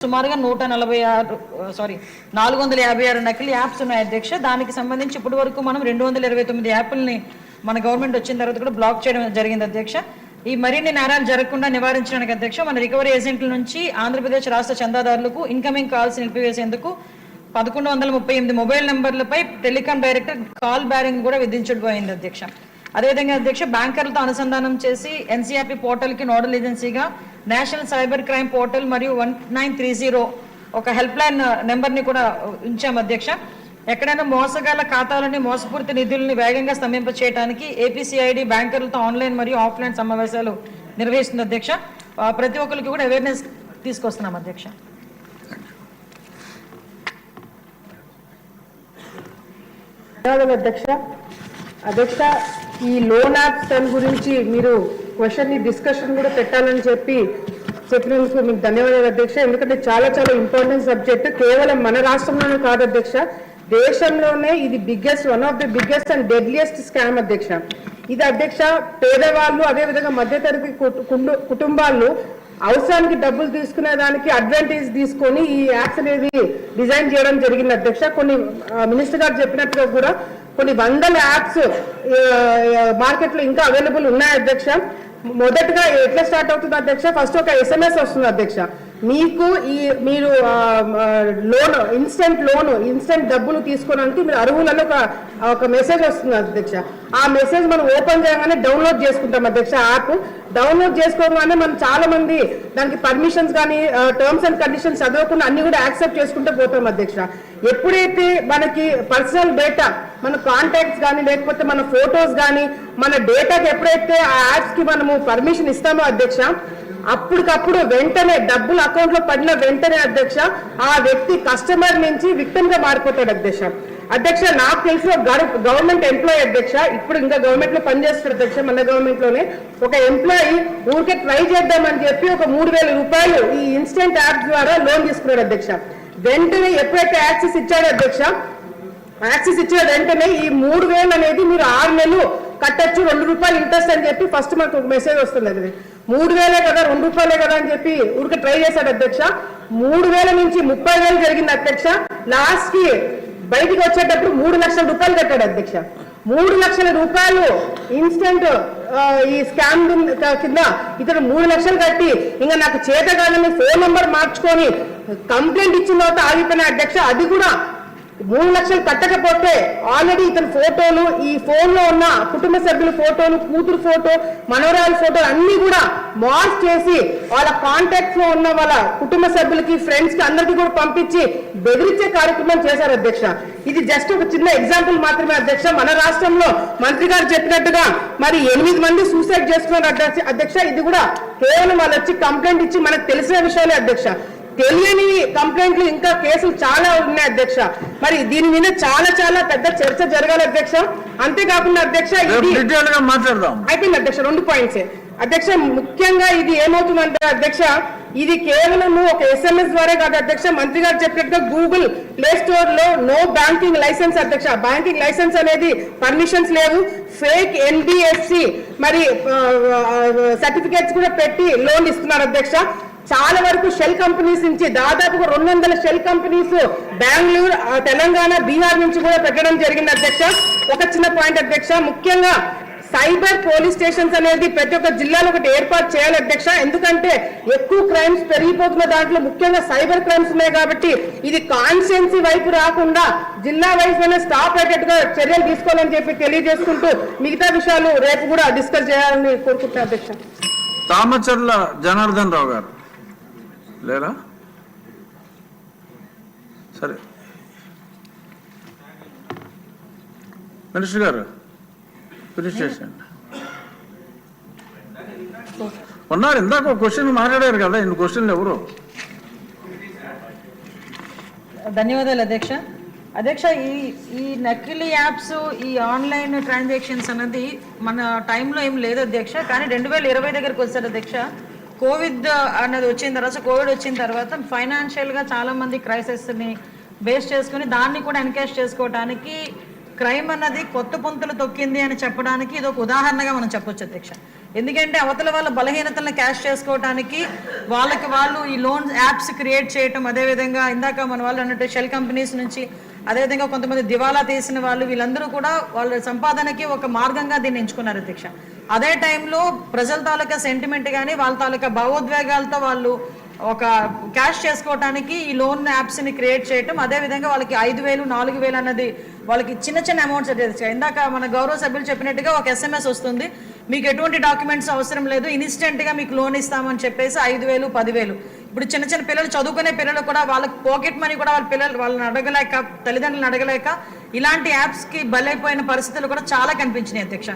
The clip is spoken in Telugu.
సుమారుగా 456 నకిలీ యాప్స్ ఉన్నాయి అధ్యక్ష. దానికి సంబంధించి ఇప్పటి వరకు మనం 229 యాప్లని మన గవర్నమెంట్ వచ్చిన తర్వాత కూడా బ్లాక్ చేయడం జరిగింది అధ్యక్ష. ఈ మరిన్ని నేరాలు జరగకుండా నివారించడానికి అధ్యక్ష మన రికవరీ ఏజెంట్ల నుంచి ఆంధ్రప్రదేశ్ రాష్ట్ర చందాదారులకు ఇన్కమింగ్ కాల్స్ నిలిపివేసేందుకు 1138 మొబైల్ నెంబర్లపై టెలికాం డైరెక్టర్ కాల్ బ్యారింగ్ కూడా విధించబోయింది అధ్యక్ష. అదేవిధంగా అధ్యక్ష బ్యాంకర్లతో అనుసంధానం చేసి ఎన్సీఆర్పీ పోర్టల్కి నోడల్ ఏజెన్సీగా నేషనల్ సైబర్ క్రైమ్ పోర్టల్ మరియు 1930 ఒక హెల్ప్ లైన్ నెంబర్ని కూడా ఉంచాం అధ్యక్ష. ఎక్కడైనా మోసగాల ఖాతాలని మోసపూరిత నిధులను వేగంగా స్తంభింప చేయడానికి ఏపీసీఐడి బ్యాంకర్లతో ఆన్లైన్ మరియు ఆఫ్లైన్ సమావేశాలు నిర్వహిస్తుంది అధ్యక్ష. ప్రతి ఒక్కరికి కూడా అవేర్నెస్ తీసుకొస్తున్నాం అధ్యక్ష. అధ్యక్ష ఈ లోన్ యాప్స్ దాని గురించి మీరు క్వశ్చన్ డిస్కషన్ కూడా పెట్టాలని చెప్పినందుకు మీకు ధన్యవాదాలు అధ్యక్ష. ఎందుకంటే చాలా చాలా ఇంపార్టెంట్ సబ్జెక్ట్. కేవలం మన రాష్ట్రంలోనే కాదు అధ్యక్ష, దేశంలోనే ఇది one of the biggest and deadliest scam అధ్యక్ష. ఇది అధ్యక్ష పేదవాళ్ళు అదేవిధంగా మధ్యతరగతి కుటుంబాలు అవసరానికి డబ్బులు తీసుకునే దానికి అడ్వాంటేజ్ తీసుకొని ఈ యాప్స్ అనేది డిజైన్ చేయడం జరిగింది అధ్యక్ష. కొన్ని మినిస్టర్ గారు చెప్పినట్టుగా కూడా కొన్ని వందల యాప్స్ మార్కెట్లో ఇంకా అవైలబుల్ ఉన్నాయి అధ్యక్ష. మొదటగా ఎట్లా స్టార్ట్ అవుతుంది అధ్యక్ష, ఫస్ట్ ఒక SMS వస్తుంది అధ్యక్ష. మీరు లోన్ ఇన్స్టెంట్ డబ్బులు తీసుకోవడానికి మీరు అర్హులను ఒక మెసేజ్ వస్తుంది అధ్యక్ష. ఆ మెసేజ్ మనం ఓపెన్ చేయగానే డౌన్లోడ్ చేసుకుంటాం అధ్యక్ష. యాప్ డౌన్లోడ్ చేసుకోగానే మనం చాలా మంది దానికి పర్మిషన్స్ కానీ టర్మ్స్ అండ్ కండిషన్స్ చదవకుండా అన్ని కూడా యాక్సెప్ట్ చేసుకుంటూ పోతాం అధ్యక్ష. ఎప్పుడైతే మనకి పర్సనల్ డేటా మన కాంటాక్ట్స్ కానీ లేకపోతే మన ఫొటోస్ కానీ మన డేటాకి ఎప్పుడైతే ఆ యాప్స్ కి మనము పర్మిషన్ ఇస్తామో అధ్యక్ష, అప్పటికప్పుడు వెంటనే డబ్బులు అకౌంట్ లో పడిన వెంటనే అధ్యక్ష ఆ వ్యక్తి కస్టమర్ నుంచి విక్టిమ్ గా మారిపోతాడు అధ్యక్ష. నాకు తెలిసిన గవర్నమెంట్ ఎంప్లాయీ అధ్యక్ష, ఇప్పుడు ఇంకా గవర్నమెంట్ లో పనిచేస్తారు అధ్యక్ష. మన గవర్నమెంట్ లోనే ఒక ఎంప్లాయీ ఊరికే ట్రై చేద్దామని చెప్పి ఒక 3,000 రూపాయలు ఈ ఇన్స్టెంట్ యాప్ ద్వారా లోన్ తీసుకున్నాడు అధ్యక్ష. వెంటనే ఎప్పుడైతే యాక్సెస్ ఇచ్చాడో అధ్యక్ష, యాక్సెస్ ఇచ్చిన వెంటనే ఈ 3,000 అనేది మీరు 6 నెలలు కట్టచ్చు, 2 రూపాయలు ఇంట్రెస్ట్ అని చెప్పి ఫస్ట్ మనకు ఒక మెసేజ్ వస్తుంది. అది 3,000 కదా 2 రూపాయలే కదా అని చెప్పి ఊరికి ట్రై చేశాడు అధ్యక్ష. 3,000 నుంచి 30,000 జరిగింది అధ్యక్ష. లాస్ట్ కి బయటికి వచ్చేటప్పుడు 3 లక్షల రూపాయలు కట్టాడు అధ్యక్ష. 3 లక్షల రూపాయలు ఇన్స్టెంట్ ఈ స్కామ్ కింద ఇతను 3 లక్షలు కట్టి ఇంకా నాకు చేత కాదని ఫోన్ నెంబర్ మార్చుకొని కంప్లైంట్ ఇచ్చిన తర్వాత ఆగిపోయిన అధ్యక్ష. అది కూడా 3 లక్షలు కట్టకపోతే ఆల్రెడీ ఇతని ఫోటోలు ఈ ఫోన్ లో ఉన్న కుటుంబ సభ్యుల ఫోటోలు కూతురు ఫోటో మనవరాల ఫోటోలు అన్ని కూడా మార్క్ చేసి వాళ్ళ కాంటాక్ట్స్ లో ఉన్న వాళ్ళ కుటుంబ సభ్యులకి ఫ్రెండ్స్ కి అందరికీ కూడా పంపించి బెదిరించే కార్యక్రమం చేశారు అధ్యక్ష. ఇది జస్ట్ ఒక చిన్న ఎగ్జాంపుల్ మాత్రమే అధ్యక్ష. మన రాష్ట్రంలో మంత్రి గారు చెప్పినట్టుగా మరి 8 మంది సూసైడ్ చేసుకున్నారు అధ్యక్ష. ఇది కూడా కేవలం వాళ్ళు వచ్చి కంప్లైంట్ ఇచ్చి మనకు తెలిసిన విషయాలే అధ్యక్ష. తెలియని కంప్లైంట్లు ఇంకా కేసులు చాలా ఉన్నాయి అధ్యక్ష. మరి దీని మీద చాలా చాలా పెద్ద చర్చ జరగాలి అధ్యక్ష. అంతేకాకుండా అధ్యక్ష మాట్లాడదాం అయిపోయింది అధ్యక్ష. 2 పాయింట్స్ అధ్యక్ష. ముఖ్యంగా ఇది ఏమవుతుందంటే అధ్యక్ష, ఇది కేవలం ఒక SMS ద్వారా కాదు అధ్యక్ష. మంత్రి గారు చెప్పినట్టుగా గూగుల్ ప్లే స్టోర్ లో నో బ్యాంకింగ్ లైసెన్స్ అధ్యక్ష. బ్యాంకింగ్ లైసెన్స్ అనేది పర్మిషన్స్ లేవు. ఫేక్ NBFC మరి సర్టిఫికేట్స్ కూడా పెట్టి లోన్ ఇస్తున్నారు అధ్యక్ష. చాలా వరకు షెల్ కంపెనీస్ నుంచి దాదాపుగా 200 షెల్ కంపెనీస్ బెంగళూరు, తెలంగాణ, బీహార్ నుంచి కూడా పెట్టడం జరిగింది అధ్యక్ష. ఒక చిన్న పాయింట్ అధ్యక్ష, ముఖ్యంగా సైబర్ పోలీస్ స్టేషన్స్ అనేది ప్రతి ఒక్క జిల్లాలో ఒకటి ఏర్పాటు చేయాలి అధ్యక్ష. ఎందుకంటే ఎక్కువ క్రైమ్స్ పెరిగిపోతున్న దాంట్లో ముఖ్యంగా సైబర్ క్రైమ్స్ ఉన్నాయి కాబట్టి ఇది కాన్స్టిట్యున్సీ వైపు రాకుండా జిల్లా వైపు స్టాప్ అయ్యేట్టుగా చర్యలు తీసుకోవాలని చెప్పి తెలియజేసుకుంటూ మిగతా విషయాలు రేపు కూడా డిస్కస్ చేయాలని కోరుకుంటున్నాను అధ్యక్ష. తామచర్ల జనార్దన్ రావు గారు లేరా? సరే మినిస్టర్ గారు ఫినిష్ చేసేయండి. ఉన్నారు ఇందాక ఒక క్వశ్చన్ మాట్లాడారు కదా, ఇన్ని క్వశ్చన్లు ఎవరు? ధన్యవాదాలు అధ్యక్ష. అధ్యక్ష ఈ నకిలీ యాప్స్ ఈ ఆన్లైన్ ట్రాన్సాక్షన్స్ అన్నది మన టైంలో ఏం లేదు అధ్యక్ష. కానీ 2020 దగ్గరకు వచ్చారు అధ్యక్ష. కోవిడ్ అన్నది వచ్చిన తర్వాత కోవిడ్ వచ్చిన తర్వాత ఫైనాన్షియల్గా చాలామంది క్రైసిస్ని బేస్ చేసుకుని దాన్ని కూడా ఎన్కేష్ చేసుకోవడానికి క్రైమ్ అన్నది కొత్త పొంతులు తొక్కింది అని చెప్పడానికి ఇది ఒక ఉదాహరణగా మనం చెప్పొచ్చు అధ్యక్ష. ఎందుకంటే అవతల వాళ్ళ బలహీనతలను క్యాష్ చేసుకోవడానికి వాళ్ళకి వాళ్ళు ఈ లోన్ యాప్స్ క్రియేట్ చేయటం, అదేవిధంగా ఇందాక మన వాళ్ళు అన్నట్టు షెల్ కంపెనీస్ నుంచి, అదేవిధంగా కొంతమంది దివాలా తీసిన వాళ్ళు, వీళ్ళందరూ కూడా వాళ్ళ సంపాదనకి ఒక మార్గంగా దీన్ని ఎంచుకున్నారు అధ్యక్ష. అదే టైంలో ప్రజల తాలూకా సెంటిమెంట్ కానీ వాళ్ళ తాలూకా భావోద్వేగాలతో వాళ్ళు ఒక క్యాష్ చేసుకోవడానికి ఈ లోన్ యాప్స్ని క్రియేట్ చేయటం, అదేవిధంగా వాళ్ళకి 5,000 4,000 అన్నది వాళ్ళకి చిన్న చిన్న అమౌంట్స్ అధ్యక్ష. ఇందాక మన గౌరవ సభ్యులు చెప్పినట్టుగా ఒక SMS వస్తుంది, మీకు ఎటువంటి డాక్యుమెంట్స్ అవసరం లేదు, ఇన్స్టెంట్గా మీకు లోన్ ఇస్తామని చెప్పేసి 5,000 10,000. ఇప్పుడు చిన్న చిన్న పిల్లలు, చదువుకునే పిల్లలు కూడా వాళ్ళకి పాకెట్ మనీ కూడా వాళ్ళని అడగలేక, తల్లిదండ్రులను అడగలేక ఇలాంటి యాప్స్కి బలైపోయిన పరిస్థితులు కూడా చాలా కనిపించినాయి అధ్యక్ష.